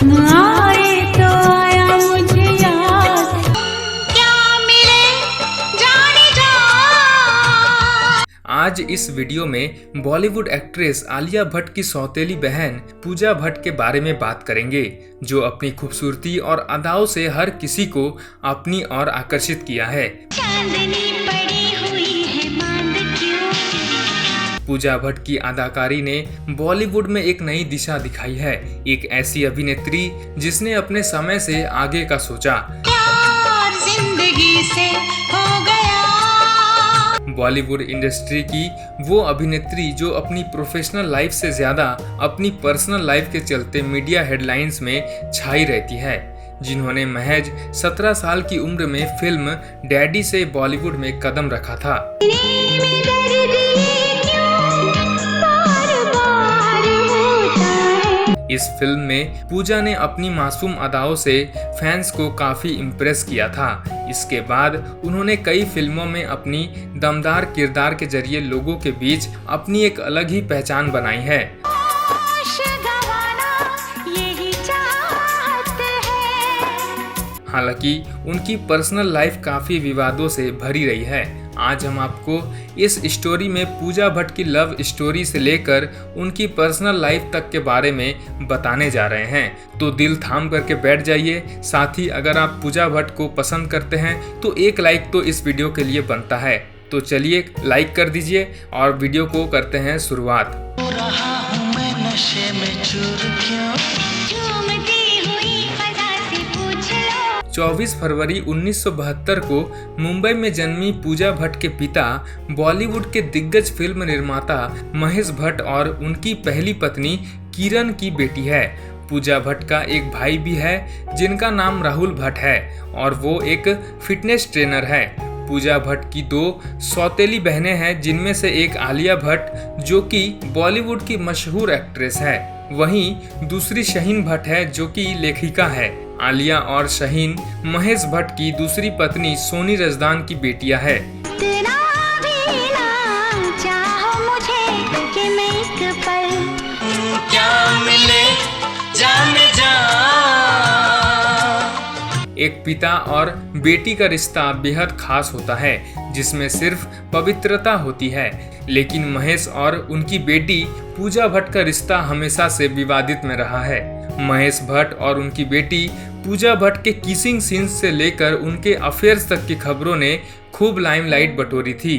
आए तो आया मुझे याद, क्या मिले जाने जा। आज इस वीडियो में बॉलीवुड एक्ट्रेस आलिया भट्ट की सौतेली बहन पूजा भट्ट के बारे में बात करेंगे, जो अपनी खूबसूरती और अदाओं से हर किसी को अपनी ओर आकर्षित किया है। चांदनी पड़ी हुई है मांद क्यों। पूजा भट्ट की अदाकारी ने बॉलीवुड में एक नई दिशा दिखाई है, एक ऐसी अभिनेत्री जिसने अपने समय से आगे का सोचा। प्यार जिंदगी से हो गया। बॉलीवुड इंडस्ट्री की वो अभिनेत्री जो अपनी प्रोफेशनल लाइफ से ज्यादा अपनी पर्सनल लाइफ के चलते मीडिया हेडलाइंस में छाई रहती है, जिन्होंने महज 17 साल की उम्र में फिल्म डैडी से बॉलीवुड में कदम रखा था। इस फिल्म में पूजा ने अपनी मासूम अदाओं से फैंस को काफी इम्प्रेस किया था। इसके बाद उन्होंने कई फिल्मों में अपनी दमदार किरदार के जरिए लोगों के बीच अपनी एक अलग ही पहचान बनाई है। हालांकि उनकी पर्सनल लाइफ काफी विवादों से भरी रही है। आज हम आपको इस स्टोरी में पूजा भट्ट की लव स्टोरी से लेकर उनकी पर्सनल लाइफ तक के बारे में बताने जा रहे हैं, तो दिल थाम करके बैठ जाइए। साथ ही अगर आप पूजा भट्ट को पसंद करते हैं तो एक लाइक तो इस वीडियो के लिए बनता है। तो चलिए लाइक कर दीजिए और वीडियो को करते हैं शुरुआत। 24 फरवरी 1972 को मुंबई में जन्मी पूजा भट्ट के पिता बॉलीवुड के दिग्गज फिल्म निर्माता महेश भट्ट और उनकी पहली पत्नी किरण की बेटी है। पूजा भट्ट का एक भाई भी है जिनका नाम राहुल भट्ट है और वो एक फिटनेस ट्रेनर है। पूजा भट्ट की 2 सौतेली बहनें हैं, जिनमें से एक आलिया भट्ट जो कि बॉलीवुड की मशहूर एक्ट्रेस है, वहीं दूसरी शहीन भट्ट है जो कि लेखिका है। आलिया और शहीन महेश भट्ट की दूसरी पत्नी सोनी रजदान की बेटियां है। एक पिता और बेटी का रिश्ता बेहद खास होता है, जिसमें सिर्फ पवित्रता होती है, लेकिन महेश और उनकी बेटी पूजा भट्ट का रिश्ता हमेशा से विवादित में रहा है। महेश भट्ट और उनकी बेटी पूजा भट्ट के किसिंग सीन्स से लेकर उनके अफेयर्स तक की खबरों ने खूब लाइमलाइट बटोरी थी।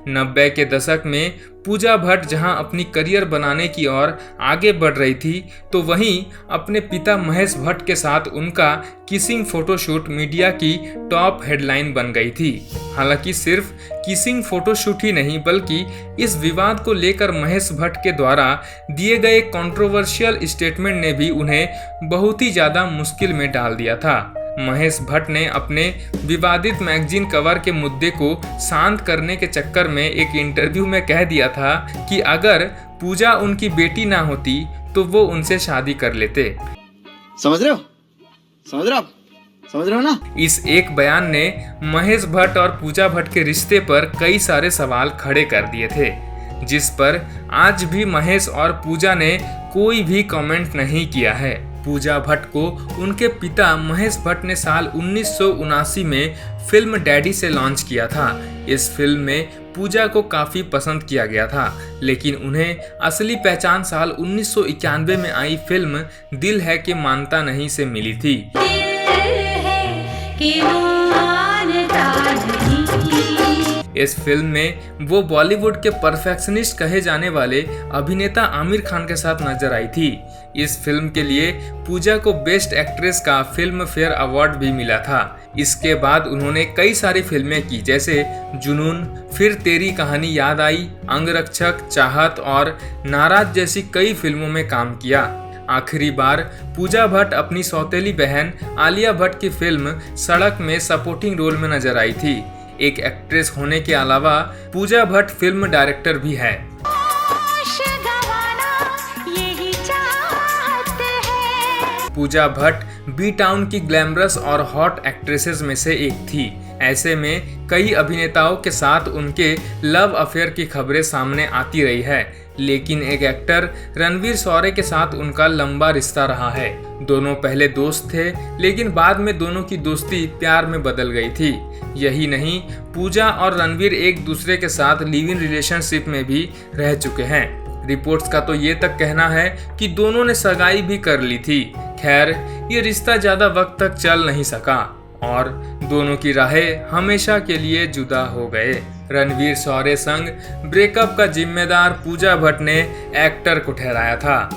90 के दशक में पूजा भट्ट जहां अपनी करियर बनाने की ओर आगे बढ़ रही थी, तो वहीं अपने पिता महेश भट्ट के साथ उनका किसिंग फोटोशूट मीडिया की टॉप हेडलाइन बन गई थी। हालांकि सिर्फ किसिंग फोटोशूट ही नहीं, बल्कि इस विवाद को लेकर महेश भट्ट के द्वारा दिए गए कंट्रोवर्शियल स्टेटमेंट ने भी उन्हें बहुत ही ज्यादा मुश्किल में डाल दिया था। महेश भट्ट ने अपने विवादित मैगजीन कवर के मुद्दे को शांत करने के चक्कर में एक इंटरव्यू में कह दिया था कि अगर पूजा उनकी बेटी ना होती तो वो उनसे शादी कर लेते। समझ रहे हो ना? इस एक बयान ने महेश भट्ट और पूजा भट्ट के रिश्ते पर कई सारे सवाल खड़े कर दिए थे, जिस पर आज भी महेश और पूजा ने कोई भी कमेंट नहीं किया है। पूजा भट्ट को उनके पिता महेश भट्ट ने साल 1979 में फिल्म डैडी से लॉन्च किया था। इस फिल्म में पूजा को काफी पसंद किया गया था, लेकिन उन्हें असली पहचान साल 1991 में आई फिल्म दिल है कि मानता नहीं से मिली थी। इस फिल्म में वो बॉलीवुड के परफेक्शनिस्ट कहे जाने वाले अभिनेता आमिर खान के साथ नजर आई थी। इस फिल्म के लिए पूजा को बेस्ट एक्ट्रेस का फिल्म फेयर अवार्ड भी मिला था। इसके बाद उन्होंने कई सारी फिल्में की, जैसे जुनून, फिर तेरी कहानी याद आई, अंगरक्षक, चाहत और नाराज जैसी कई फिल्मों में काम किया। आखिरी बार पूजा भट्ट अपनी सौतेली बहन आलिया भट्ट की फिल्म सड़क में सपोर्टिंग रोल में नजर आई थी। एक एक्ट्रेस होने के अलावा पूजा भट्ट फिल्म डायरेक्टर भी है। पूजा भट्ट बी टाउन की ग्लैमरस और हॉट एक्ट्रेसेस में से एक थी। ऐसे में कई अभिनेताओं के साथ उनके लव अफेयर की खबरें सामने आती रही है, लेकिन एक एक्टर रणवीर शौर्य के साथ उनका लंबा रिश्ता रहा है। दोनों पहले दोस्त थे, लेकिन बाद में दोनों की दोस्ती प्यार में बदल गई थी। यही नहीं, पूजा और रणवीर एक दूसरे के साथ लिव इन रिलेशनशिप में भी रह चुके हैं। रिपोर्ट्स का तो ये तक कहना है कि दोनों ने सगाई भी कर ली थी। खैर, ये रिश्ता ज्यादा वक्त तक चल नहीं सका और दोनों की राहें हमेशा के लिए जुदा हो गए। रणवीर शौर्य संग ब्रेकअप का जिम्मेदार पूजा भट्ट ने एक्टर को ठहराया था।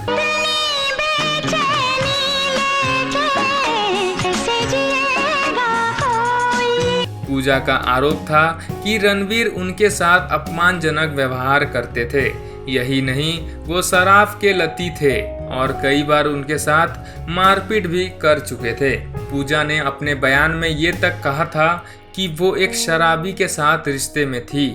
पूजा का आरोप था कि रणवीर उनके साथ अपमानजनक व्यवहार करते थे। यही नहीं, वो शराब के लती थे और कई बार उनके साथ मारपीट भी कर चुके थे। पूजा ने अपने बयान में ये तक कहा था कि वो एक शराबी के साथ रिश्ते में थी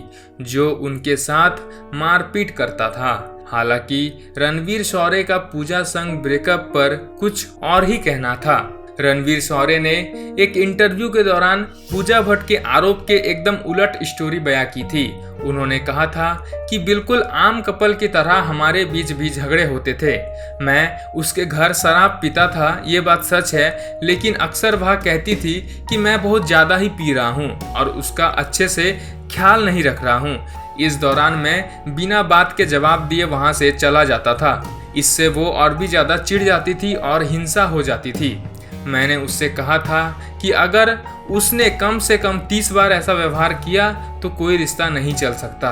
जो उनके साथ मारपीट करता था। हालांकि रणवीर शौर्य का पूजा संग ब्रेकअप पर कुछ और ही कहना था। रणवीर शौर्य ने एक इंटरव्यू के दौरान पूजा भट्ट के आरोप के एकदम उलट स्टोरी बयां की थी। उन्होंने कहा था कि बिल्कुल आम कपल की तरह हमारे बीच भी झगड़े होते थे। मैं उसके घर शराब पीता था, ये बात सच है, लेकिन अक्सर वह कहती थी कि मैं बहुत ज़्यादा ही पी रहा हूँ और उसका अच्छे से ख्याल नहीं रख रहा हूँ। इस दौरान मैं बिना बात के जवाब दिए वहाँ से चला जाता था। इससे वो और भी ज़्यादा चिढ़ जाती थी और हिंसा हो जाती थी। मैंने उससे कहा था कि अगर उसने कम से कम 30 बार ऐसा व्यवहार किया तो कोई रिश्ता नहीं चल सकता।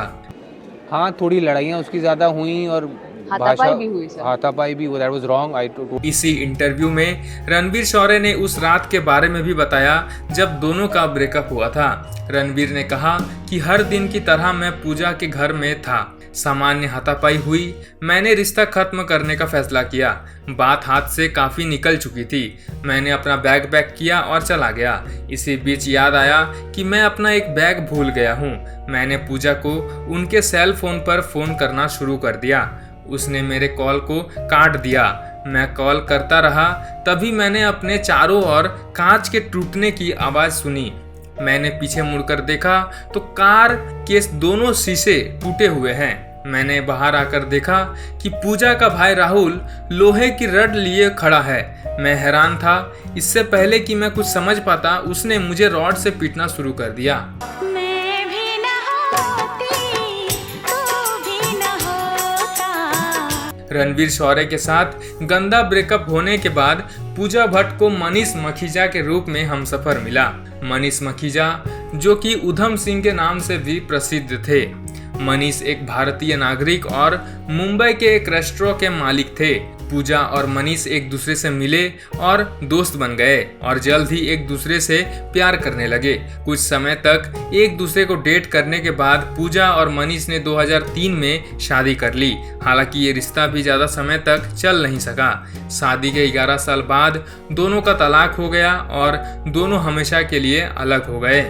हाँ, थोड़ी लड़ाइयाँ उसकी ज़्यादा हुई और हाथापाई भी हुई सर। हाथापाई भी, दैट वाज रॉन्ग। इसी इंटरव्यू में रणवीर शौर्य ने उस रात के बारे में भी बताया जब दोनों का ब्रेकअप हुआ था। रणवीर ने कहा कि हर दिन की तरह मैं पूजा के घर में था, सामान्य हाथापाई हुई, मैंने रिश्ता खत्म करने का फैसला किया। बात हाथ से काफ़ी निकल चुकी थी। मैंने अपना बैग पैक किया और चला गया। इसी बीच याद आया कि मैं अपना एक बैग भूल गया हूँ। मैंने पूजा को उनके सेल फोन पर फ़ोन करना शुरू कर दिया। उसने मेरे कॉल को काट दिया। मैं कॉल करता रहा, तभी मैंने अपने चारों ओर कांच के टूटने की आवाज़ सुनी। मैंने पीछे मुड़कर देखा तो कार के दोनों शीशे टूटे हुए हैं। मैंने बाहर आकर देखा कि पूजा का भाई राहुल लोहे की रड लिए खड़ा है। मैं हैरान था। इससे पहले कि मैं कुछ समझ पाता, उसने मुझे रॉड से पीटना शुरू कर दिया। मैं भी न होती, तू भी न होता। रणवीर शौर्य के साथ गंदा ब्रेकअप होने के बाद पूजा भट्ट को मनीष मखीजा के रूप में हमसफर मिला। मनीष मखीजा, जो कि उधम सिंह के नाम से भी प्रसिद्ध थे। मनीष एक भारतीय नागरिक और मुंबई के एक रेस्टोरेंट के मालिक थे। पूजा और मनीष एक दूसरे से मिले और दोस्त बन गए और जल्द ही एक दूसरे से प्यार करने लगे। कुछ समय तक एक दूसरे को डेट करने के बाद पूजा और मनीष ने 2003 में शादी कर ली। हालांकि ये रिश्ता भी ज़्यादा समय तक चल नहीं सका। शादी के 11 साल बाद दोनों का तलाक हो गया और दोनों हमेशा के लिए अलग हो गए।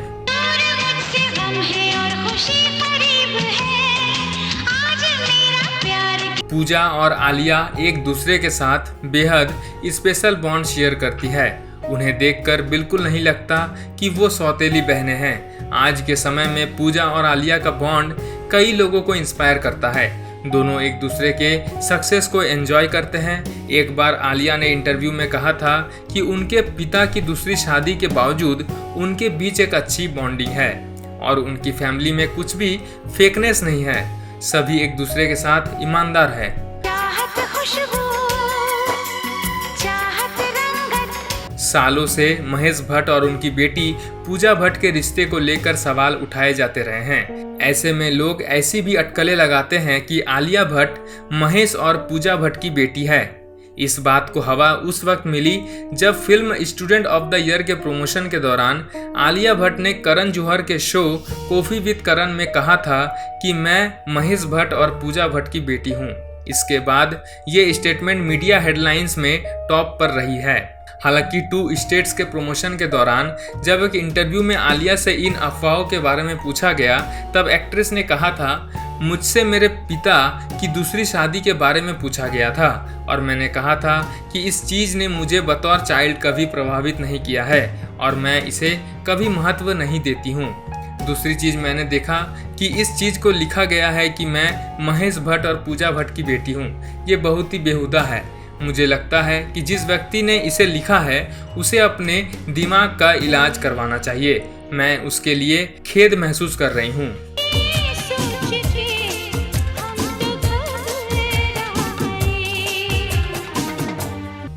पूजा और आलिया एक दूसरे के साथ बेहद स्पेशल बॉन्ड शेयर करती है। उन्हें देखकर बिल्कुल नहीं लगता कि वो सौतेली बहनें हैं। आज के समय में पूजा और आलिया का बॉन्ड कई लोगों को इंस्पायर करता है। दोनों एक दूसरे के सक्सेस को एंजॉय करते हैं। एक बार आलिया ने इंटरव्यू में कहा था कि उनके पिता की दूसरी शादी के बावजूद उनके बीच एक अच्छी बॉन्डिंग है और उनकी फैमिली में कुछ भी फेकनेस नहीं है। सभी एक दूसरे के साथ ईमानदार है। चाहत खुशबू, चाहत रंगत। सालों से महेश भट्ट और उनकी बेटी पूजा भट्ट के रिश्ते को लेकर सवाल उठाए जाते रहे हैं। ऐसे में लोग ऐसी भी अटकलें लगाते हैं कि आलिया भट्ट महेश और पूजा भट्ट की बेटी है। इस बात को हवा उस वक्त मिली जब film student of the year के प्रमोशन के दौरान आलिया भट्ट ने करण जौहर के शो कॉफी विद करण में कहा था कि मैं महेश भट्ट और पूजा भट्ट की बेटी हूं। इसके बाद ये स्टेटमेंट मीडिया हेडलाइंस में टॉप पर रही है। हालांकि 2 स्टेट्स के प्रमोशन के दौरान जब एक इंटरव्यू में आलिया से इन अफवाहों के बारे में पूछा गया, तब एक्ट्रेस ने कहा था, मुझसे मेरे पिता की दूसरी शादी के बारे में पूछा गया था और मैंने कहा था कि इस चीज़ ने मुझे बतौर चाइल्ड कभी प्रभावित नहीं किया है और मैं इसे कभी महत्व नहीं देती हूँ। दूसरी चीज़ मैंने देखा कि इस चीज़ को लिखा गया है कि मैं महेश भट्ट और पूजा भट्ट की बेटी हूँ। ये बहुत ही बेहुदा है। मुझे लगता है कि जिस व्यक्ति ने इसे लिखा है उसे अपने दिमाग का इलाज करवाना चाहिए। मैं उसके लिए खेद महसूस कर रही हूँ।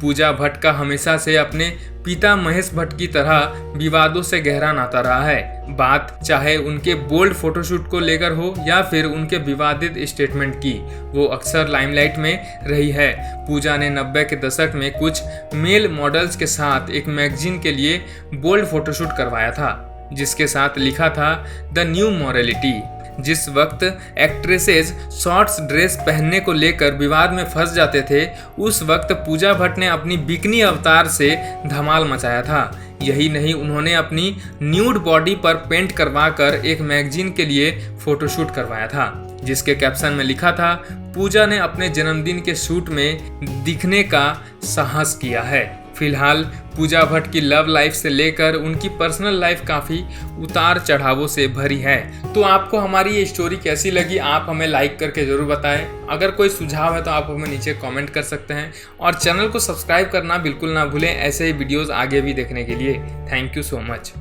पूजा भट्ट का हमेशा से अपने पिता महेश भट्ट की तरह विवादों से गहरा नाता रहा है। बात चाहे उनके बोल्ड फोटोशूट को लेकर हो या फिर उनके विवादित स्टेटमेंट की, वो अक्सर लाइमलाइट में रही है। पूजा ने 90 के दशक में कुछ मेल मॉडल्स के साथ एक मैगजीन के लिए बोल्ड फोटोशूट करवाया था, जिसके साथ लिखा था द न्यू मॉरलिटी। जिस वक्त एक्ट्रेसेस शॉर्ट्स ड्रेस पहनने को लेकर विवाद में फंस जाते थे, उस वक्त पूजा भट्ट ने अपनी बिकनी अवतार से धमाल मचाया था। यही नहीं, उन्होंने अपनी न्यूड बॉडी पर पेंट करवाकर एक मैगजीन के लिए फोटोशूट करवाया था, जिसके कैप्शन में लिखा था, पूजा ने अपने जन्मदिन के शूट में दिखने का साहस किया है। फिलहाल पूजा भट्ट की लव लाइफ से लेकर उनकी पर्सनल लाइफ काफ़ी उतार चढ़ावों से भरी है। तो आपको हमारी ये स्टोरी कैसी लगी, आप हमें लाइक करके ज़रूर बताएं। अगर कोई सुझाव है तो आप हमें नीचे कमेंट कर सकते हैं और चैनल को सब्सक्राइब करना बिल्कुल ना भूलें ऐसे ही वीडियोज़ आगे भी देखने के लिए। Thank you so much.